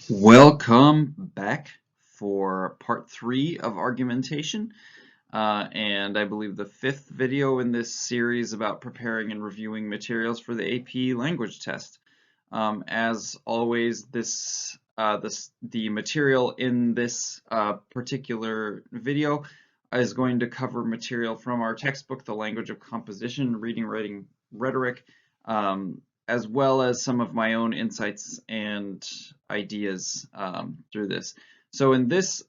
Welcome back for part 3 of argumentation, and I believe the 5th video in this series about preparing and reviewing materials for the AP language test. As always, the material in this particular video is going to cover material from our textbook, The Language of Composition, Reading, Writing, Rhetoric, as well as some of my own insights and ideas through this. So in this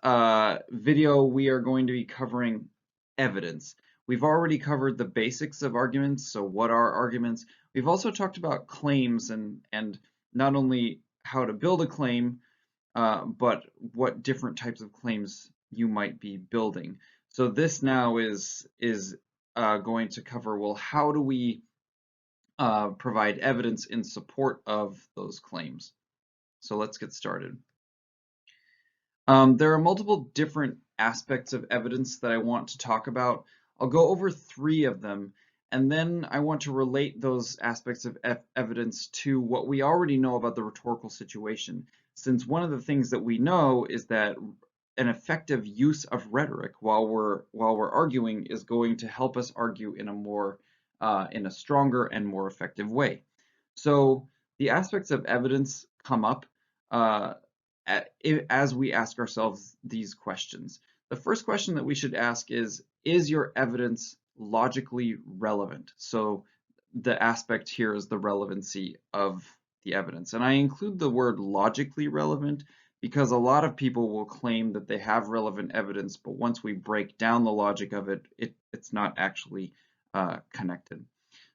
video, we are going to be covering evidence. We've already covered the basics of arguments, so what are arguments? We've also talked about claims and not only how to build a claim, but what different types of claims you might be building. So this now is going to cover, well, how do we provide evidence in support of those claims? So let's get started. There are multiple different aspects of evidence that I want to talk about. I'll go over 3 of them, and then I want to relate those aspects of evidence to what we already know about the rhetorical situation, since one of the things that we know is that an effective use of rhetoric while we're arguing is going to help us argue in a stronger and more effective way. So the aspects of evidence come up as we ask ourselves these questions. The first question that we should ask is your evidence logically relevant? So the aspect here is the relevancy of the evidence. And I include the word logically relevant because a lot of people will claim that they have relevant evidence, but once we break down the logic of it, it's not actually connected.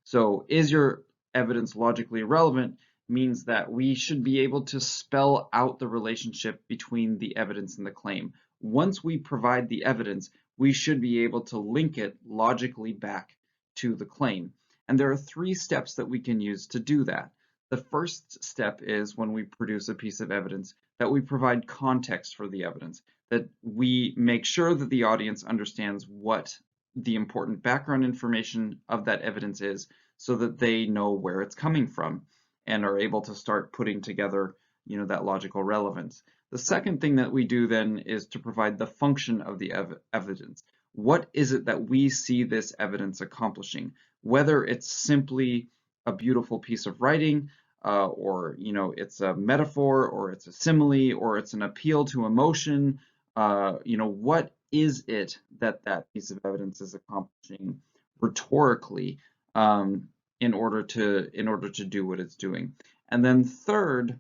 So is your evidence logically relevant means that we should be able to spell out the relationship between the evidence and the claim. Once we provide the evidence, we should be able to link it logically back to the claim. And there are 3 steps that we can use to do that. The first step is when we produce a piece of evidence that we provide context for the evidence, that we make sure that the audience understands what the important background information of that evidence is so that they know where it's coming from and are able to start putting together, that logical relevance. The second thing that we do then is to provide the function of the evidence. What is it that we see this evidence accomplishing? Whether it's simply a beautiful piece of writing, or it's a metaphor, or it's a simile, or it's an appeal to emotion. What is it that piece of evidence is accomplishing rhetorically in order to do what it's doing? And then third,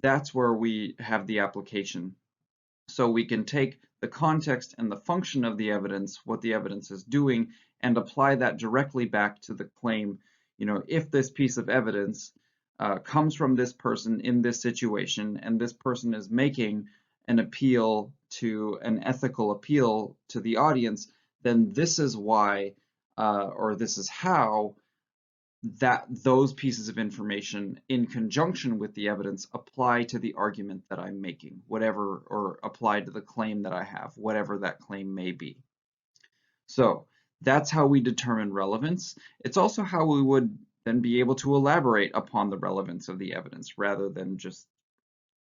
that's where we have the application. So we can take the context and the function of the evidence, what the evidence is doing, and apply that directly back to the claim. If this piece of evidence comes from this person in this situation, and this person is making an ethical appeal to the audience, then this is why, or this is how, that those pieces of information in conjunction with the evidence apply to the argument that I'm making, whatever, or apply to the claim that I have, whatever that claim may be. So that's how we determine relevance. It's also how we would then be able to elaborate upon the relevance of the evidence rather than just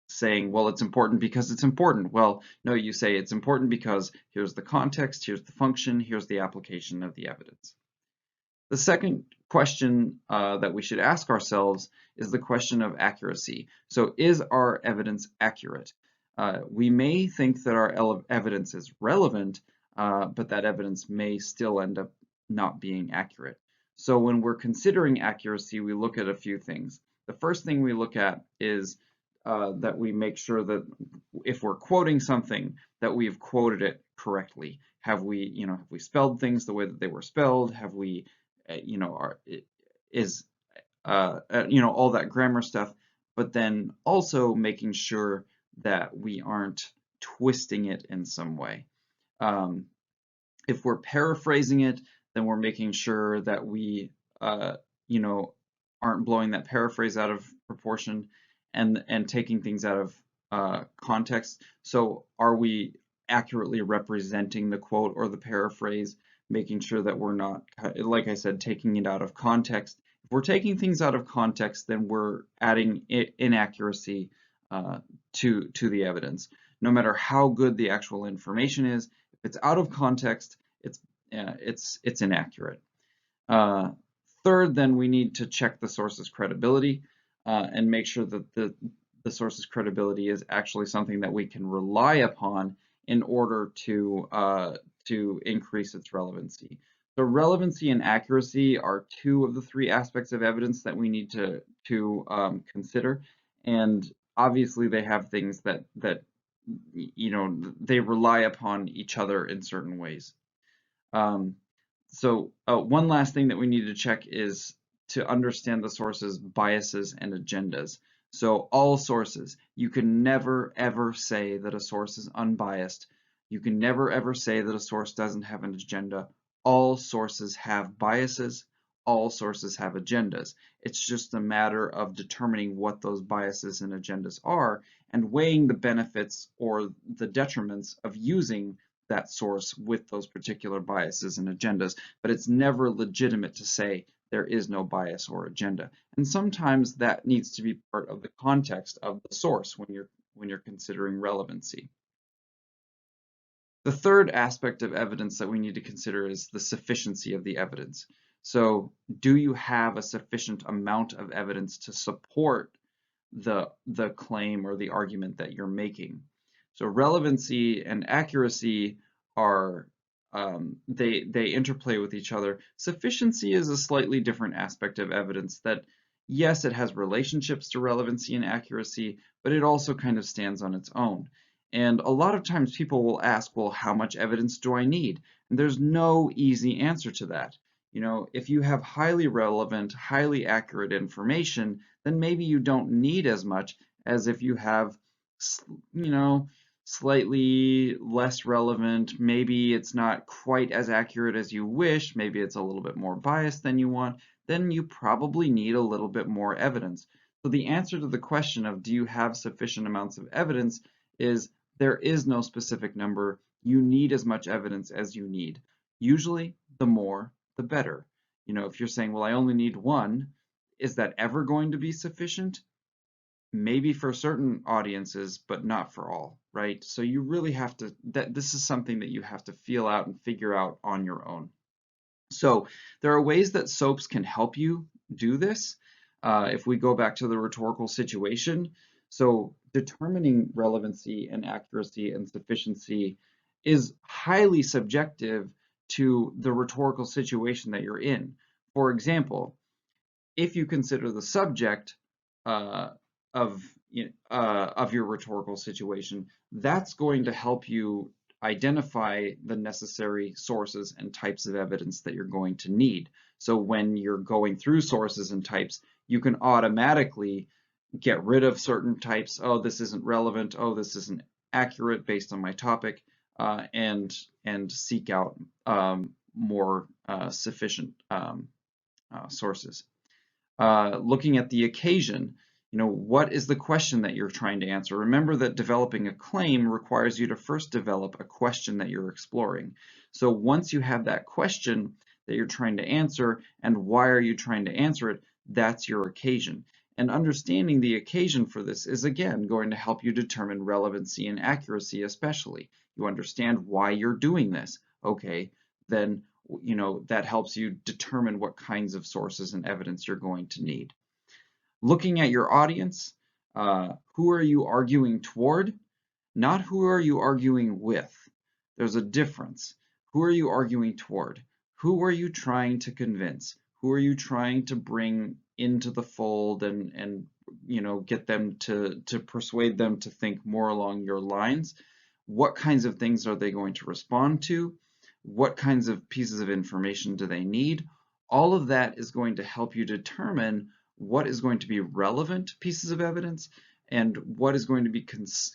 saying, well, it's important because it's important. Well, no, you say it's important because here's the context, here's the function, here's the application of the evidence. The second question that we should ask ourselves is the question of accuracy. So is our evidence accurate? We may think that our evidence is relevant, but that evidence may still end up not being accurate. So when we're considering accuracy, we look at a few things. The first thing we look at is that we make sure that if we're quoting something, that we've quoted it correctly. Have we spelled things the way that they were spelled? Have we all that grammar stuff, but then also making sure that we aren't twisting it in some way. If we're paraphrasing it, then we're making sure that we aren't blowing that paraphrase out of proportion and taking things out of context. So are we accurately representing the quote or the paraphrase, making sure that we're not, like I said, taking it out of context. If we're taking things out of context, then we're adding inaccuracy to the evidence. No matter how good the actual information is, if it's out of context, it's inaccurate. Third, then we need to check the source's credibility and make sure that the source's credibility is actually something that we can rely upon in order to increase its relevancy. So relevancy and accuracy are two of the three aspects of evidence that we need to consider, and obviously they have things that they rely upon each other in certain ways. So one last thing that we need to check is to understand the source's biases and agendas. So all sources, you can never ever say that a source is unbiased. You can never ever say that a source doesn't have an agenda. All sources have biases. All sources have agendas. It's just a matter of determining what those biases and agendas are and weighing the benefits or the detriments of using that source with those particular biases and agendas, but it's never legitimate to say there is no bias or agenda. And sometimes that needs to be part of the context of the source when you're considering relevancy. The third aspect of evidence that we need to consider is the sufficiency of the evidence. So do you have a sufficient amount of evidence to support the claim or the argument that you're making? So relevancy and accuracy are they interplay with each other. Sufficiency is a slightly different aspect of evidence that, yes, it has relationships to relevancy and accuracy, but it also kind of stands on its own. And a lot of times people will ask, well, how much evidence do I need? And there's no easy answer to that. If you have highly relevant, highly accurate information, then maybe you don't need as much as if you have, slightly less relevant, maybe it's not quite as accurate as you wish, maybe it's a little bit more biased than you want, then you probably need a little bit more evidence. So the answer to the question of do you have sufficient amounts of evidence is there is no specific number. You need as much evidence as you need. Usually, the more, the better. If you're saying, well, I only need one, is that ever going to be sufficient? Maybe for certain audiences, but not for all, right? So you really have to, this is something that you have to feel out and figure out on your own. So there are ways that SOAPs can help you do this. If we go back to the rhetorical situation, so determining relevancy and accuracy and sufficiency is highly subjective to the rhetorical situation that you're in. For example, if you consider the subject of your rhetorical situation, that's going to help you identify the necessary sources and types of evidence that you're going to need. So when you're going through sources and types, you can automatically get rid of certain types. Oh, this isn't relevant. Oh, this isn't accurate based on my topic, and seek out more sufficient sources. Looking at the occasion, what is the question that you're trying to answer? Remember that developing a claim requires you to first develop a question that you're exploring. So once you have that question that you're trying to answer and why are you trying to answer it, that's your occasion. And understanding the occasion for this is, again, going to help you determine relevancy and accuracy especially. You understand why you're doing this. Okay, then that helps you determine what kinds of sources and evidence you're going to need. Looking at your audience, who are you arguing toward? Not who are you arguing with. There's a difference. Who are you arguing toward? Who are you trying to convince? Who are you trying to bring into the fold and get them to persuade them to think more along your lines? What kinds of things are they going to respond to? What kinds of pieces of information do they need? All of that is going to help you determine what is going to be relevant pieces of evidence and what is going to be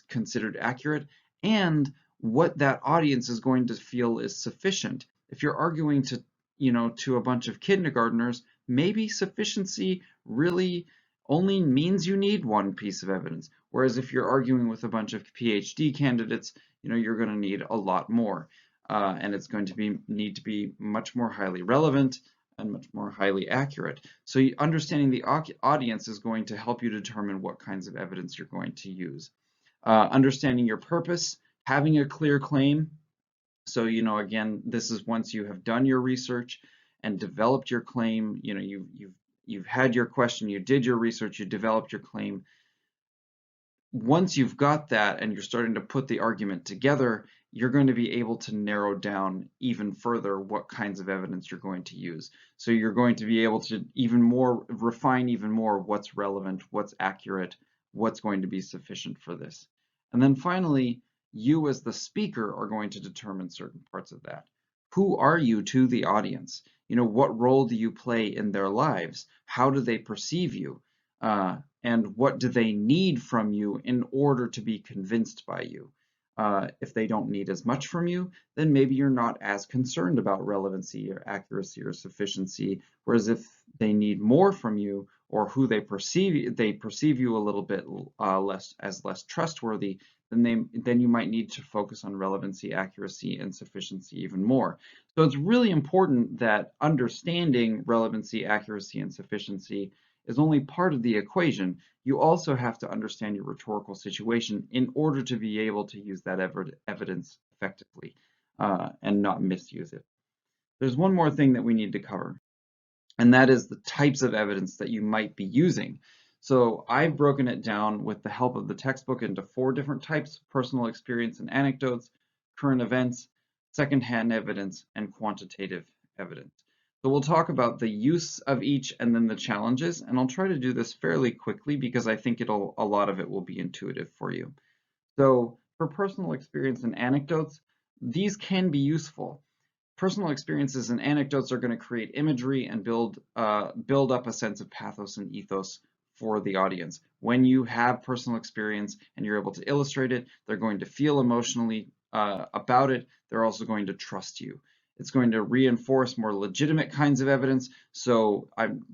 considered accurate and what that audience is going to feel is sufficient. If you're arguing to a bunch of kindergartners, maybe sufficiency really only means you need one piece of evidence. Whereas if you're arguing with a bunch of PhD candidates, you're going to need a lot more. And it's going to need to be much more highly relevant and much more highly accurate. So understanding the audience is going to help you determine what kinds of evidence you're going to use. Understanding your purpose, having a clear claim. So, again, this is once you have done your research and developed your claim, you've had your question, you did your research, you developed your claim. Once you've got that and you're starting to put the argument together, you're going to be able to narrow down even further what kinds of evidence you're going to use. So you're going to be able to refine even more what's relevant, what's accurate, what's going to be sufficient for this. And then finally, you as the speaker are going to determine certain parts of that. Who are you to the audience? What role do you play in their lives? How do they perceive you? And what do they need from you in order to be convinced by you? If they don't need as much from you, then maybe you're not as concerned about relevancy or accuracy or sufficiency. Whereas if they need more from you, or who they perceive you a little bit less trustworthy, then you might need to focus on relevancy, accuracy, and sufficiency even more. So it's really important that understanding relevancy, accuracy, and sufficiency is only part of the equation. You also have to understand your rhetorical situation in order to be able to use that evidence effectively and not misuse it. There's one more thing that we need to cover, and that is the types of evidence that you might be using. So I've broken it down with the help of the textbook into 4 different types: personal experience and anecdotes, current events, secondhand evidence, and quantitative evidence. So we'll talk about the use of each and then the challenges, and I'll try to do this fairly quickly because I think a lot of it will be intuitive for you. So for personal experience and anecdotes, these can be useful. Personal experiences and anecdotes are going to create imagery and build up a sense of pathos and ethos for the audience. When you have personal experience and you're able to illustrate it, they're going to feel emotionally about it. They're also going to trust you. It's going to reinforce more legitimate kinds of evidence. So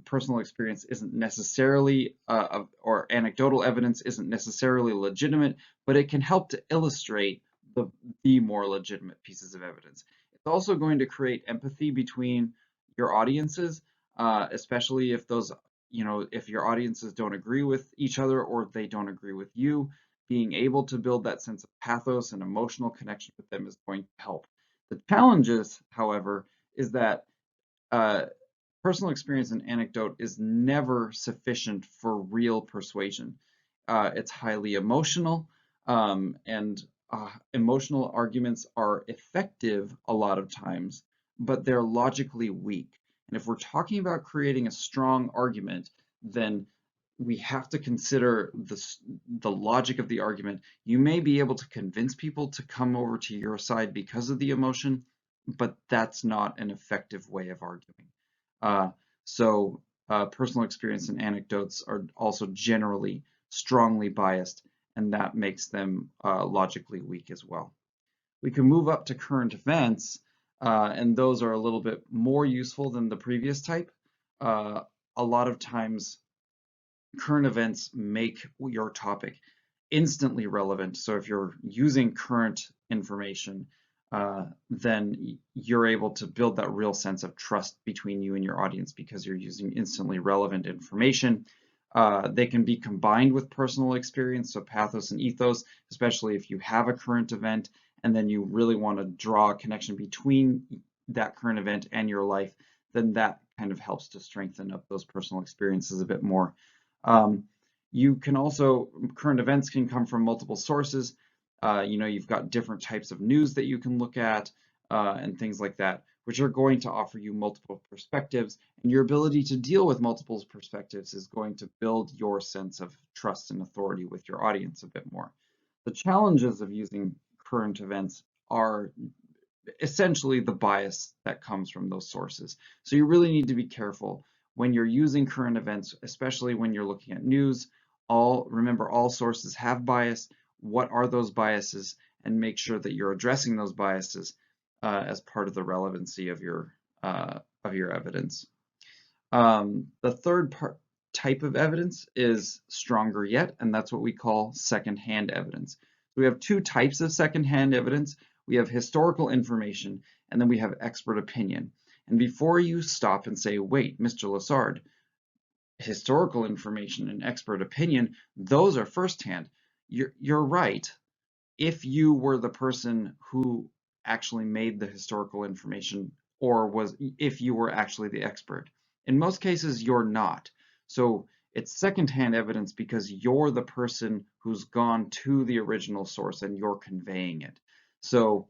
personal experience isn't necessarily, or anecdotal evidence isn't necessarily legitimate, but it can help to illustrate the more legitimate pieces of evidence. It's also going to create empathy between your audiences, especially if if your audiences don't agree with each other or they don't agree with you. Being able to build that sense of pathos and emotional connection with them is going to help. The challenges, however, is that personal experience and anecdote is never sufficient for real persuasion. It's highly emotional, and emotional arguments are effective a lot of times, but they're logically weak. And if we're talking about creating a strong argument, then we have to consider the logic of the argument. You may be able to convince people to come over to your side because of the emotion, but that's not an effective way of arguing. So personal experience and anecdotes are also generally strongly biased, and that makes them logically weak as well. We can move up to current events, and those are a little bit more useful than the previous type. A lot of times current events make your topic instantly relevant. So if you're using current information, then you're able to build that real sense of trust between you and your audience because you're using instantly relevant information. They can be combined with personal experience, so pathos and ethos, especially if you have a current event and then you really want to draw a connection between that current event and your life, then that kind of helps to strengthen up those personal experiences a bit more. You can also, current events can come from multiple sources. You've got different types of news that you can look at and things like that, which are going to offer you multiple perspectives. And your ability to deal with multiple perspectives is going to build your sense of trust and authority with your audience a bit more. The challenges of using current events are essentially the bias that comes from those sources. So you really need to be careful when you're using current events, especially when you're looking at news. Remember, all sources have bias. What are those biases? And make sure that you're addressing those biases as part of the relevancy of your evidence. The third type of evidence is stronger yet, and that's what we call secondhand evidence. We have 2 types of secondhand evidence. We have historical information, and then we have expert opinion. And before you stop and say, wait, Mr. Lassard, historical information and expert opinion, those are firsthand. You're right. If you were the person who actually made the historical information, or if you were actually the expert. In most cases, you're not. So it's secondhand evidence because you're the person who's gone to the original source and you're conveying it. So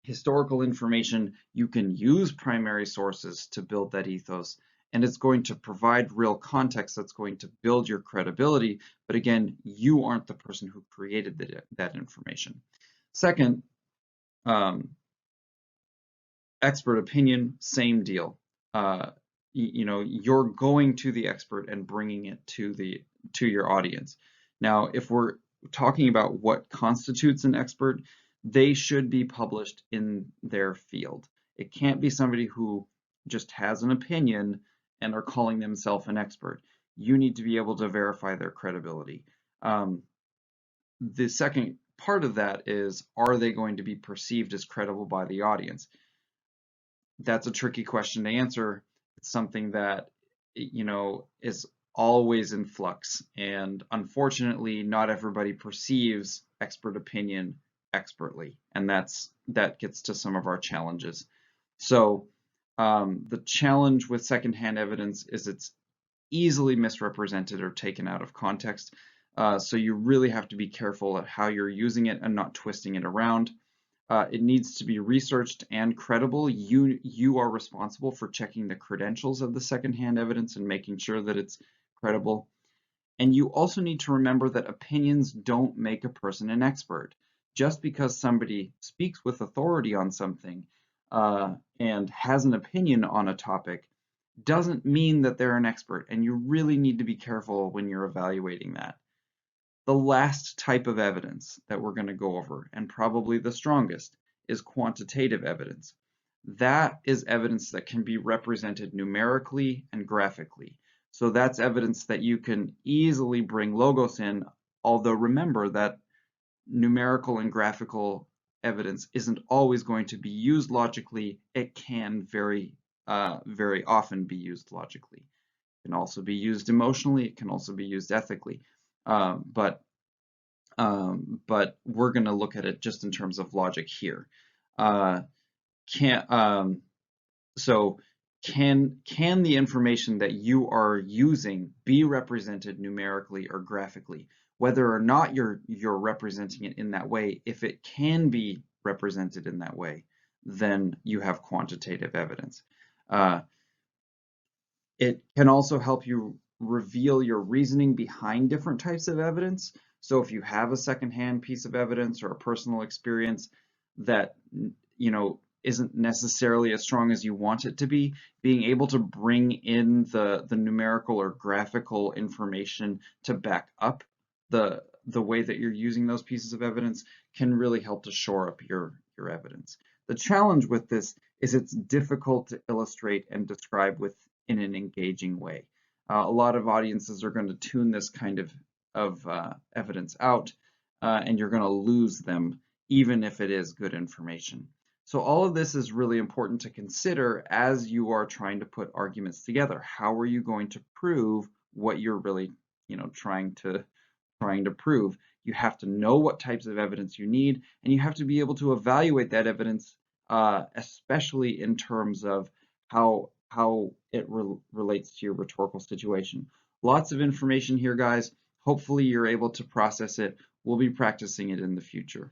historical information, you can use primary sources to build that ethos, and it's going to provide real context that's going to build your credibility. But again, you aren't the person who created that information. Second, expert opinion, same deal. You're going to the expert and bringing it to your audience. Now, if we're talking about what constitutes an expert, they should be published in their field. It can't be somebody who just has an opinion and are calling themselves an expert. You need to be able to verify their credibility. The second part of that is, are they going to be perceived as credible by the audience? That's a tricky question to answer. It's something that, is always in flux. And unfortunately, not everybody perceives expert opinion expertly. And that gets to some of our challenges. So the challenge with secondhand evidence is it's easily misrepresented or taken out of context. So you really have to be careful at how you're using it and not twisting it around. It needs to be researched and credible. You are responsible for checking the credentials of the secondhand evidence and making sure that it's credible. And you also need to remember that opinions don't make a person an expert. Just because somebody speaks with authority on something and has an opinion on a topic doesn't mean that they're an expert, and you really need to be careful when you're evaluating that. The last type of evidence that we're going to go over, and probably the strongest, is quantitative evidence. That is evidence that can be represented numerically and graphically. So that's evidence that you can easily bring logos in, although remember that numerical and graphical evidence isn't always going to be used logically. It can very often be used logically. It can also be used emotionally. It can also be used ethically. But we're going to look at it just in terms of logic here. Can the information that you are using be represented numerically or graphically? Whether or not you're representing it in that way, if it can be represented in that way, then you have quantitative evidence. It can also help you reveal your reasoning behind different types of evidence. So if you have a secondhand piece of evidence or a personal experience that isn't necessarily as strong as you want it to be, being able to bring in the numerical or graphical information to back up the way that you're using those pieces of evidence can really help to shore up your evidence. The challenge with this is it's difficult to illustrate and describe in an engaging way. A lot of audiences are going to tune this kind of evidence out, and you're going to lose them even if it is good information. So all of this is really important to consider as you are trying to put arguments together. How are you going to prove what you're really, trying to prove? You have to know what types of evidence you need, and you have to be able to evaluate that evidence, especially in terms of how it relates to your rhetorical situation. Lots of information here, guys. Hopefully you're able to process it. We'll be practicing it in the future.